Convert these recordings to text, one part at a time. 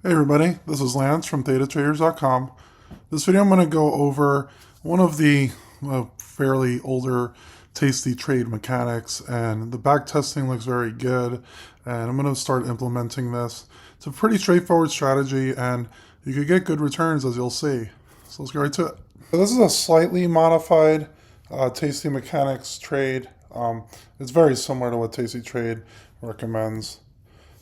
Hey everybody, this is Lance from TastyTraders.com. This video I'm going to go over one of the fairly older tasty trade mechanics, and the back testing looks very good, and I'm going to start implementing this. It's a pretty straightforward strategy and you could get good returns, as you'll see. So let's get right to it. So this is a slightly modified tasty mechanics trade. It's very similar to what TastyTrade recommends.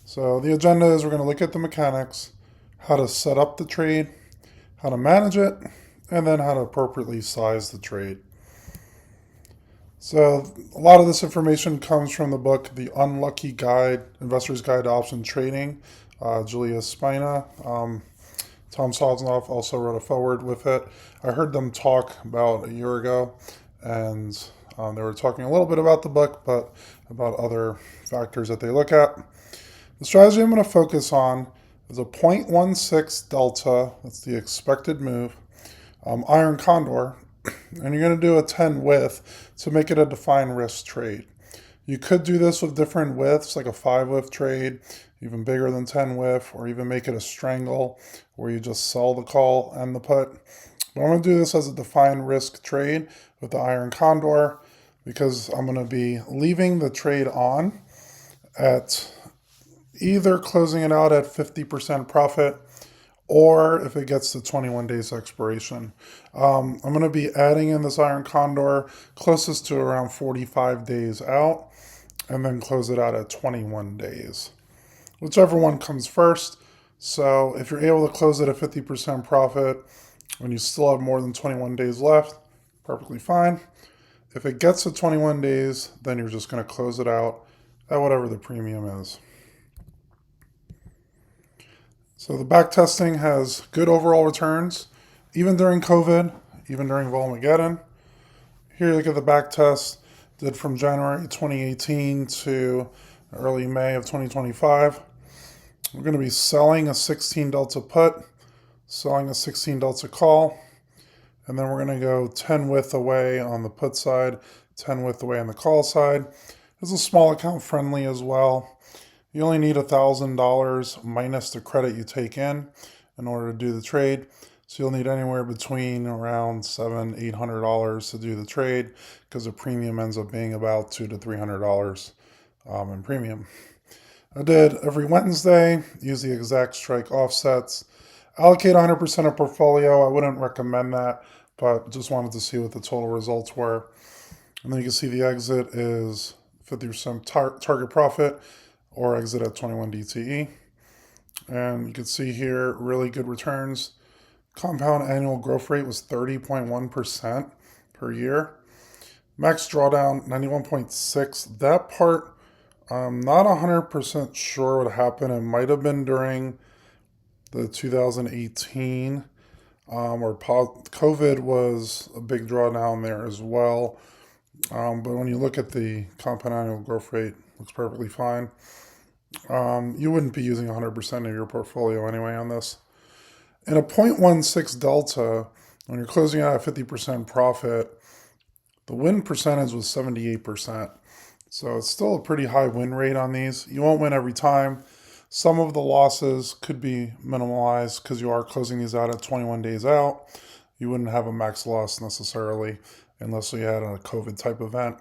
So the agenda is we're going to look at the mechanics, how to set up the trade, how to manage it, and then how to appropriately size the trade. So a lot of this information comes from the book, The Unlucky Guide, Investor's Guide to Option Trading, Julia Spina. Tom Sosnoff also wrote a foreword with it. I heard them talk about a year ago, and they were talking a little bit about the book, but about other factors that they look at. The strategy I'm going to focus on is a 0.16 delta, that's the expected move, iron condor, and you're going to do a 10 width to make it a defined risk trade. You could do this with different widths, like a 5 width trade, even bigger than 10 width, or even make it a strangle where you just sell the call and the put. But I'm going to do this as a defined risk trade with the iron condor because I'm going to be leaving the trade on at either closing it out at 50% profit, or if it gets to 21 days expiration. I'm going to be adding in this iron condor closest to around 45 days out, and then close it out at 21 days. Whichever one comes first. So if you're able to close it at 50% profit when you still have more than 21 days left, perfectly fine. If it gets to 21 days, then you're just going to close it out at whatever the premium is. So the back testing has good overall returns, even during COVID, even during Volmageddon. Here you look at the back test, did from January 2018 to early May of 2025. We're going to be selling a 16 delta put, selling a 16 delta call, and then we're going to go 10 width away on the put side, 10 width away on the call side. This is small account friendly as well. You only need $1,000 minus the credit you take in order to do the trade. So you'll need anywhere between around $700–800 to do the trade, because the premium ends up being about $200 to $300 in premium. I did every Wednesday, use the exact strike offsets, allocate 100% of portfolio. I wouldn't recommend that, but just wanted to see what the total results were. And then you can see the exit is 50% target profit, or exit at 21 DTE. And you can see here, really good returns. Compound annual growth rate was 30.1% per year. Max drawdown, 91.6. That part, I'm not 100% sure what happened. It might have been during the 2018, where COVID was a big drawdown there as well. But when you look at the compound annual growth rate, it looks perfectly fine. You wouldn't be using 100% of your portfolio anyway on this. In a 0.16 delta, when you're closing out at 50% profit, the win percentage was 78%. So it's still a pretty high win rate on these. You won't win every time. Some of the losses could be minimalized because you are closing these out at 21 days out. You wouldn't have a max loss necessarily unless you had a COVID type event.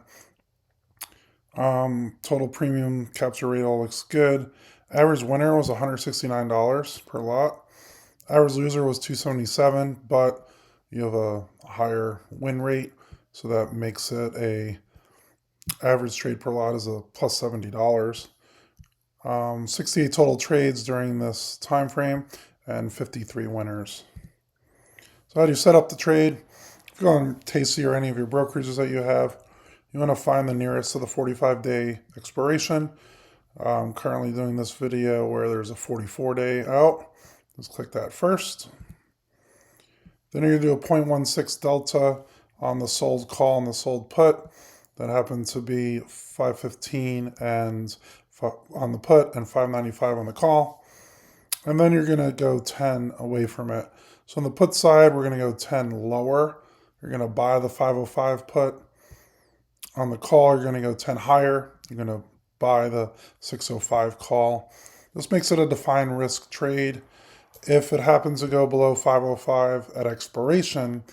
Total premium capture rate all looks good. Average winner was $169 per lot. Average loser was $277, but you have a higher win rate, so that makes it a average trade per lot is a plus $70. 68 total trades during this time frame and 53 winners. So how do you set up the trade? If you go on Tasty or any of your brokerages that you have, you want to find the nearest to the 45-day expiration. I'm currently doing this video where there's a 44-day out. Let's click that first. Then you're going to do a 0.16 delta on the sold call and the sold put. That happened to be 515 and on the put and 595 on the call. And then you're going to go 10 away from it. So on the put side, we're going to go 10 lower. You're going to buy the 505 put. On the call, you're going to go 10 higher. You're going to buy the 605 call. This makes it a defined risk trade. If it happens to go below 505 at expiration,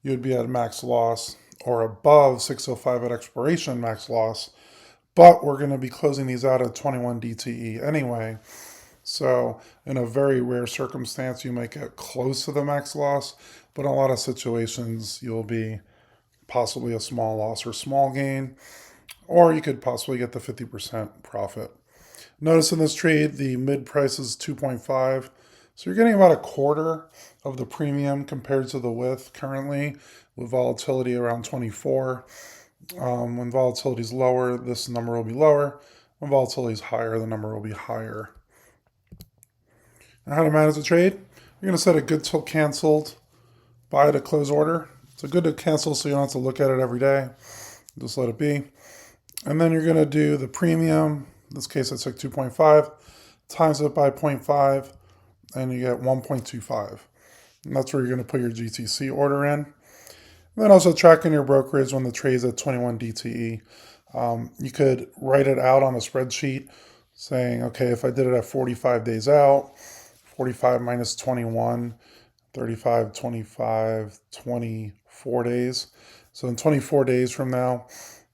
you'd be at max loss, or above 605 at expiration, max loss. But we're going to be closing these out at 21 DTE anyway. So in a very rare circumstance, you might get close to the max loss, but in a lot of situations, you'll be possibly a small loss or small gain, or you could possibly get the 50% profit. Notice in this trade, the mid price is 2.5. So you're getting about a quarter of the premium compared to the width currently, with volatility around 24. When volatility is lower, this number will be lower. When volatility is higher, the number will be higher. And how to manage the trade? You're going to set a good till canceled, buy to close order. It's a good to cancel so you don't have to look at it every day. Just let it be. And then you're going to do the premium. In this case, it's like 2.5. Times it by 0.5, and you get 1.25. And that's where you're going to put your GTC order in. And then also tracking your brokerage when the trade's at 21 DTE. You could write it out on a spreadsheet saying, okay, if I did it at 45 days out, 45 minus 21, 35, 25, 24 days. So in 24 days from now,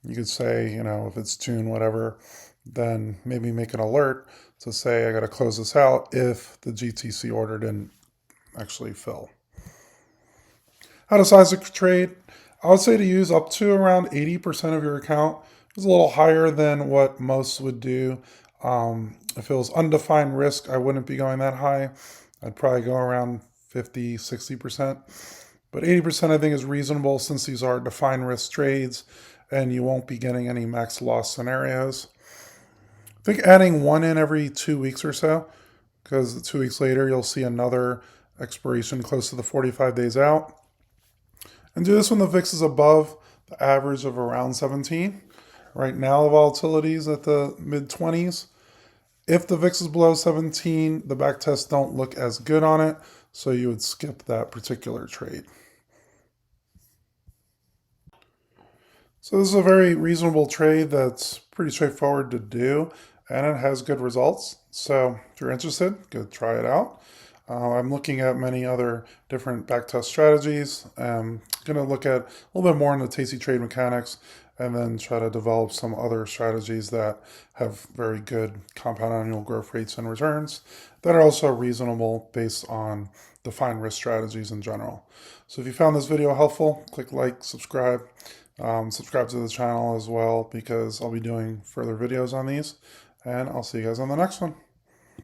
you could say, if it's June, whatever, then maybe make an alert to say I got to close this out if the GTC order didn't actually fill. How to size a trade? I would say to use up to around 80% of your account. It's a little higher than what most would do. If it was undefined risk, I wouldn't be going that high. I'd probably go around 50, 60%. But 80% I think is reasonable since these are defined risk trades and you won't be getting any max loss scenarios. I think adding one in every 2 weeks or so, because 2 weeks later you'll see another expiration close to the 45 days out. And do this when the VIX is above the average of around 17. Right now the volatility is at the mid-20s. If the VIX is below 17, the back tests don't look as good on it, so you would skip that particular trade. So this is a very reasonable trade that's pretty straightforward to do, and it has good results. So if you're interested, go try it out. I'm looking at many other different backtest strategies. I'm going to look at a little bit more into TastyTrade mechanics and then try to develop some other strategies that have very good compound annual growth rates and returns that are also reasonable based on defined risk strategies in general. So if you found this video helpful, click like, subscribe. Subscribe to the channel as well because I'll be doing further videos on these, and I'll see you guys on the next one.